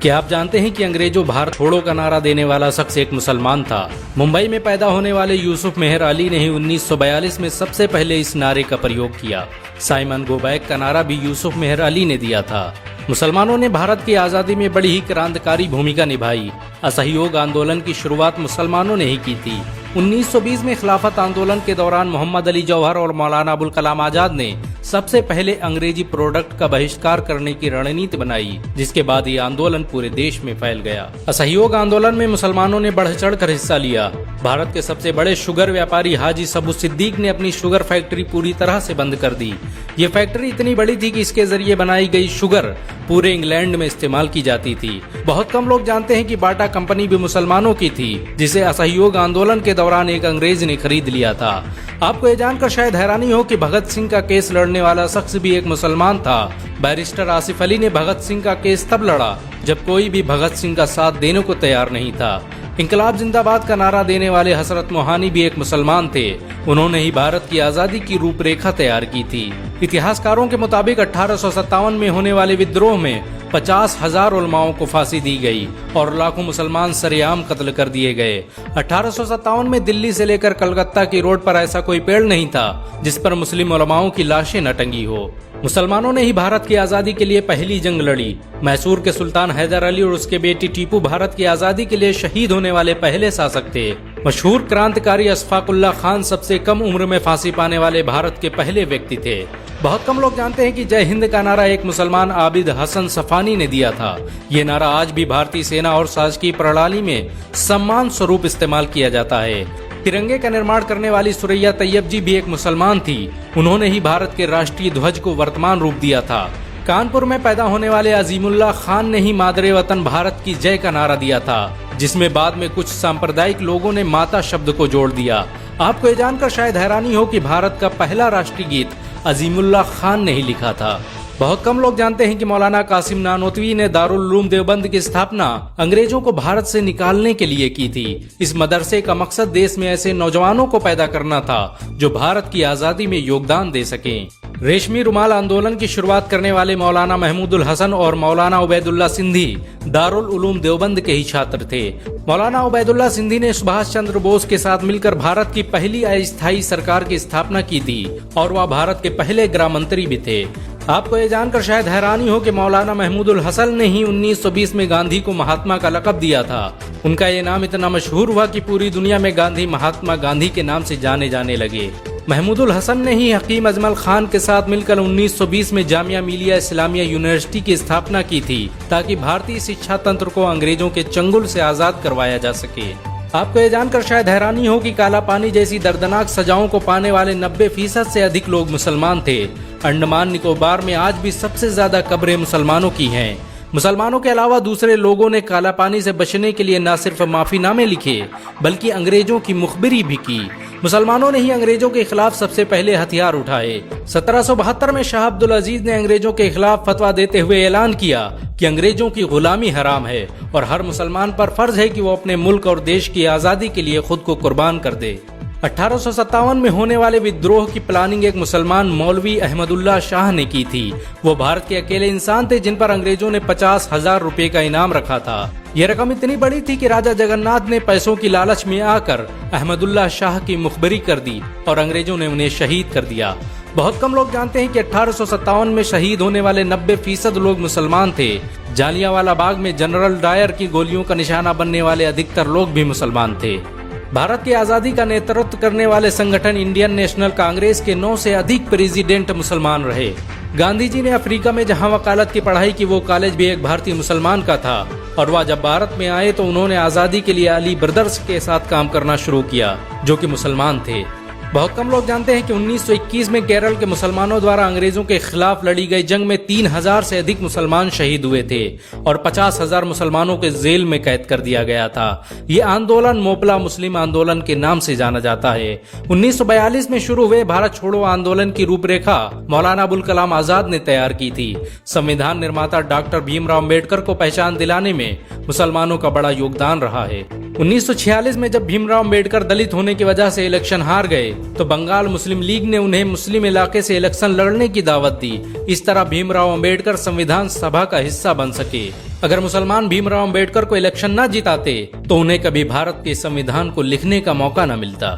क्या आप जानते हैं कि अंग्रेजों भारत छोड़ो का नारा देने वाला शख्स एक मुसलमान था। मुंबई में पैदा होने वाले यूसुफ मेहर अली ने ही 1942 में सबसे पहले इस नारे का प्रयोग किया। साइमन गो बैक का नारा भी यूसुफ मेहर अली ने दिया था। मुसलमानों ने भारत की आज़ादी में बड़ी ही क्रांतिकारी भूमिका निभाई। असहयोग आंदोलन की शुरुआत मुसलमानों ने ही की थी। 1920 में खिलाफत आंदोलन के दौरान मोहम्मद अली जौहर और मौलाना अबुल कलाम आजाद ने सबसे पहले अंग्रेजी प्रोडक्ट का बहिष्कार करने की रणनीति बनाई, जिसके बाद ये आंदोलन पूरे देश में फैल गया। असहयोग आंदोलन में मुसलमानों ने बढ़ चढ़ कर हिस्सा लिया। भारत के सबसे बड़े शुगर व्यापारी हाजी सबू सिद्दीक ने अपनी शुगर फैक्ट्री पूरी तरह से बंद कर दी। ये फैक्ट्री इतनी बड़ी थी कि इसके जरिए बनाई गई शुगर पूरे इंग्लैंड में इस्तेमाल की जाती थी। बहुत कम लोग जानते हैं कि बाटा कंपनी भी मुसलमानों की थी, जिसे असहयोग आंदोलन के दौरान एक अंग्रेज ने खरीद लिया था। आपको ये जानकर शायद हैरानी हो कि भगत सिंह का केस लड़ने वाला शख्स भी एक मुसलमान था। बैरिस्टर आसिफ अली ने भगत सिंह का केस तब लड़ा जब कोई भी भगत सिंह का साथ देने को तैयार नहीं था। इंकलाब जिंदाबाद का नारा देने वाले हसरत मोहानी भी एक मुसलमान थे। उन्होंने ही भारत की आजादी की रूपरेखा तैयार की थी। इतिहासकारों के मुताबिक 1857 में होने वाले विद्रोह में 50,000 उलमाओं को फांसी दी गई और लाखों मुसलमान सरेआम कत्ल कर दिए गए। 1857 में दिल्ली से लेकर कलकत्ता की रोड पर ऐसा कोई पेड़ नहीं था जिस पर मुस्लिम उलमाओं की लाशें न टंगी हो। मुसलमानों ने ही भारत की आजादी के लिए पहली जंग लड़ी। मैसूर के सुल्तान हैदर अली और उसके बेटी टीपू भारत की आजादी के लिए शहीद होने वाले पहले शासक थे। मशहूर क्रांतिकारी अशफाकुल्लाह खान सबसे कम उम्र में फांसी पाने वाले भारत के पहले व्यक्ति थे। बहुत कम लोग जानते हैं कि जय हिंद का नारा एक मुसलमान आबिद हसन सफानी ने दिया था। ये नारा आज भी भारतीय सेना और शासकीय प्रणाली में सम्मान स्वरूप इस्तेमाल किया जाता है। तिरंगे का निर्माण करने वाली सुरैया तैयब जी भी एक मुसलमान थी। उन्होंने ही भारत के राष्ट्रीय ध्वज को वर्तमान रूप दिया था। कानपुर में पैदा होने वाले अजीमुल्लाह खान ने ही मादरे वतन भारत की जय का नारा दिया था, जिसमें बाद में कुछ सांप्रदायिक लोगों ने माता शब्द को जोड़ दिया। आपको ये जानकर शायद हैरानी हो कि भारत का पहला राष्ट्रीय गीत अजीमुल्लाह खान ने ही लिखा था। बहुत कम लोग जानते हैं कि मौलाना कासिम नानोतवी ने दारुल उलूम देवबंद की स्थापना अंग्रेजों को भारत से निकालने के लिए की थी। इस मदरसे का मकसद देश में ऐसे नौजवानों को पैदा करना था जो भारत की आजादी में योगदान दे सकें। रेशमी रुमाल आंदोलन की शुरुआत करने वाले मौलाना महमूदुल हसन और मौलाना उबैदुल्ला सिंधी दारुल उलूम देवबंद के ही छात्र थे। मौलाना उबैदुल्ला सिंधी ने सुभाष चंद्र बोस के साथ मिलकर भारत की पहली अस्थायी सरकार की स्थापना की थी और वह भारत के पहले गृह मंत्री भी थे। आपको ये जानकर शायद हैरानी हो कि मौलाना महमूदुल हसन ने ही 1920 में गांधी को महात्मा का लक़ब दिया था। उनका ये नाम इतना मशहूर हुआ कि पूरी दुनिया में गांधी महात्मा गांधी के नाम से जाने जाने लगे। महमूदुल हसन ने ही हकीम अजमल खान के साथ मिलकर 1920 में जामिया मिलिया इस्लामिया यूनिवर्सिटी की स्थापना की थी, ताकि भारतीय शिक्षा तंत्र को अंग्रेजों के चंगुल से आजाद करवाया जा सके। आपको ये जानकर शायद हैरानी हो कि काला पानी जैसी दर्दनाक सजाओं को पाने वाले 90% से अधिक लोग मुसलमान थे। अंडमान निकोबार में आज भी सबसे ज्यादा कब्रें मुसलमानों की हैं। मुसलमानों के अलावा दूसरे लोगों ने काला पानी से बचने के लिए न सिर्फ माफीनामे लिखे बल्कि अंग्रेजों की मुखबिरी भी की। मुसलमानों ने ही अंग्रेजों के खिलाफ सबसे पहले हथियार उठाए। 1772 में शाह अब्दुल अजीज ने अंग्रेजों के खिलाफ फतवा देते हुए ऐलान किया कि अंग्रेजों की गुलामी हराम है और हर मुसलमान पर फर्ज है कि वो अपने मुल्क और देश की आजादी के लिए खुद को कुर्बान कर दे। 1857 में होने वाले विद्रोह की प्लानिंग एक मुसलमान मौलवी अहमदुल्ला शाह ने की थी। वो भारत के अकेले इंसान थे जिन पर अंग्रेजों ने 50,000 रुपए का इनाम रखा था। ये रकम इतनी बड़ी थी कि राजा जगन्नाथ ने पैसों की लालच में आकर अहमदुल्ला शाह की मुखबिरी कर दी और अंग्रेजों ने उन्हें शहीद कर दिया। बहुत कम लोग जानते हैं कि 1857 में शहीद होने वाले 90% लोग मुसलमान थे। जालियांवाला बाग में जनरल डायर की गोलियों का निशाना बनने वाले अधिकतर लोग भी मुसलमान थे। भारत की आजादी का नेतृत्व करने वाले संगठन इंडियन नेशनल कांग्रेस के 9 से अधिक प्रेसिडेंट मुसलमान रहे। गांधी जी ने अफ्रीका में जहां वकालत की पढ़ाई की, वो कॉलेज भी एक भारतीय मुसलमान का था और वह जब भारत में आए तो उन्होंने आजादी के लिए अली ब्रदर्स के साथ काम करना शुरू किया, जो कि मुसलमान थे। बहुत कम लोग जानते हैं कि 1921 में केरल के मुसलमानों द्वारा अंग्रेजों के खिलाफ लड़ी गई जंग में 3,000 से अधिक मुसलमान शहीद हुए थे और 50,000 मुसलमानों के जेल में कैद कर दिया गया था। ये आंदोलन मोपला मुस्लिम आंदोलन के नाम से जाना जाता है। 1942 में शुरू हुए भारत छोड़ो आंदोलन की रूपरेखा मौलाना अबुल कलाम आजाद ने तैयार की थी। संविधान निर्माता डॉक्टर भीमराव अम्बेडकर को पहचान दिलाने में मुसलमानों का बड़ा योगदान रहा है। 1946 में जब भीमराव अंबेडकर दलित होने की वजह से इलेक्शन हार गए तो बंगाल मुस्लिम लीग ने उन्हें मुस्लिम इलाके से इलेक्शन लड़ने की दावत दी। इस तरह भीमराव अंबेडकर संविधान सभा का हिस्सा बन सके। अगर मुसलमान भीमराव अंबेडकर को इलेक्शन न जिताते तो उन्हें कभी भारत के संविधान को लिखने का मौका न मिलता।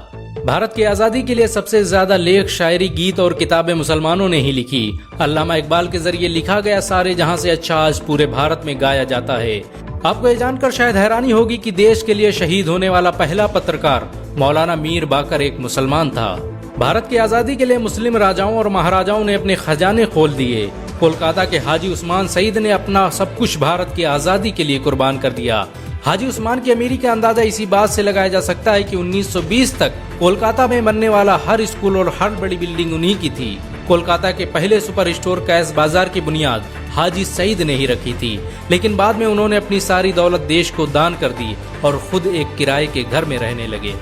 भारत की आजादी के लिए सबसे ज्यादा लेख, शायरी, गीत और किताबें मुसलमानों ने ही लिखी। अल्लामा इकबाल के जरिए लिखा गया सारे जहां से अच्छा आज पूरे भारत में गाया जाता है। आपको ये जानकर शायद हैरानी होगी कि देश के लिए शहीद होने वाला पहला पत्रकार मौलाना मीर बाकर एक मुसलमान था। भारत की आजादी के लिए मुस्लिम राजाओं और महाराजाओं ने अपने खजाने खोल दिए। कोलकाता के हाजी उस्मान सईद ने अपना सब कुछ भारत की आजादी के लिए कुर्बान कर दिया। हाजी उस्मान की अमीरी का अंदाजा इसी बात से लगाया जा सकता है कि 1920 तक कोलकाता में बनने वाला हर स्कूल और हर बड़ी बिल्डिंग उन्हीं की थी। कोलकाता के पहले सुपर स्टोर कैश बाजार की बुनियाद हाजी सईद ने ही रखी थी, लेकिन बाद में उन्होंने अपनी सारी दौलत देश को दान कर दी और खुद एक किराए के घर में रहने लगे।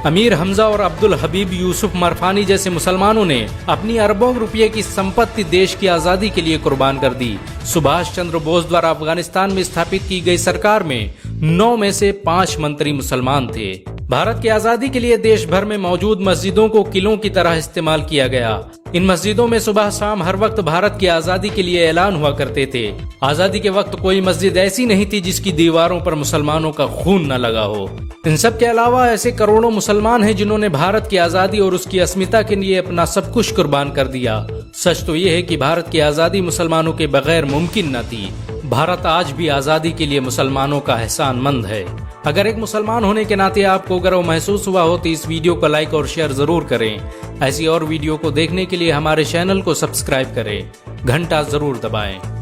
अमीर हमजा और अब्दुल हबीब यूसुफ मरफानी जैसे मुसलमानों ने अपनी अरबों रुपये की संपत्ति देश की आजादी के लिए कुर्बान कर दी। सुभाष चंद्र बोस द्वारा अफगानिस्तान में स्थापित की गई सरकार में 9 में से 5 मंत्री मुसलमान थे। भारत की आजादी के लिए देश भर में मौजूद मस्जिदों को किलों की तरह इस्तेमाल किया गया। इन मस्जिदों में सुबह शाम हर वक्त भारत की आजादी के लिए ऐलान हुआ करते थे। आजादी के वक्त कोई मस्जिद ऐसी नहीं थी जिसकी दीवारों पर मुसलमानों का खून न लगा हो। इन सब के अलावा ऐसे करोड़ों मुसलमान हैं जिन्होंने भारत की आजादी और उसकी अस्मिता के लिए अपना सब कुछ कुर्बान कर दिया। सच तो ये है कि भारत की आजादी मुसलमानों के बगैर मुमकिन न थी। भारत आज भी आजादी के लिए मुसलमानों का एहसानमंद है। अगर एक मुसलमान होने के नाते आपको गर्व महसूस हुआ हो तो इस वीडियो को लाइक और शेयर जरूर करें। ऐसी और वीडियो को देखने के लिए हमारे चैनल को सब्सक्राइब करें, घंटा जरूर दबाएं।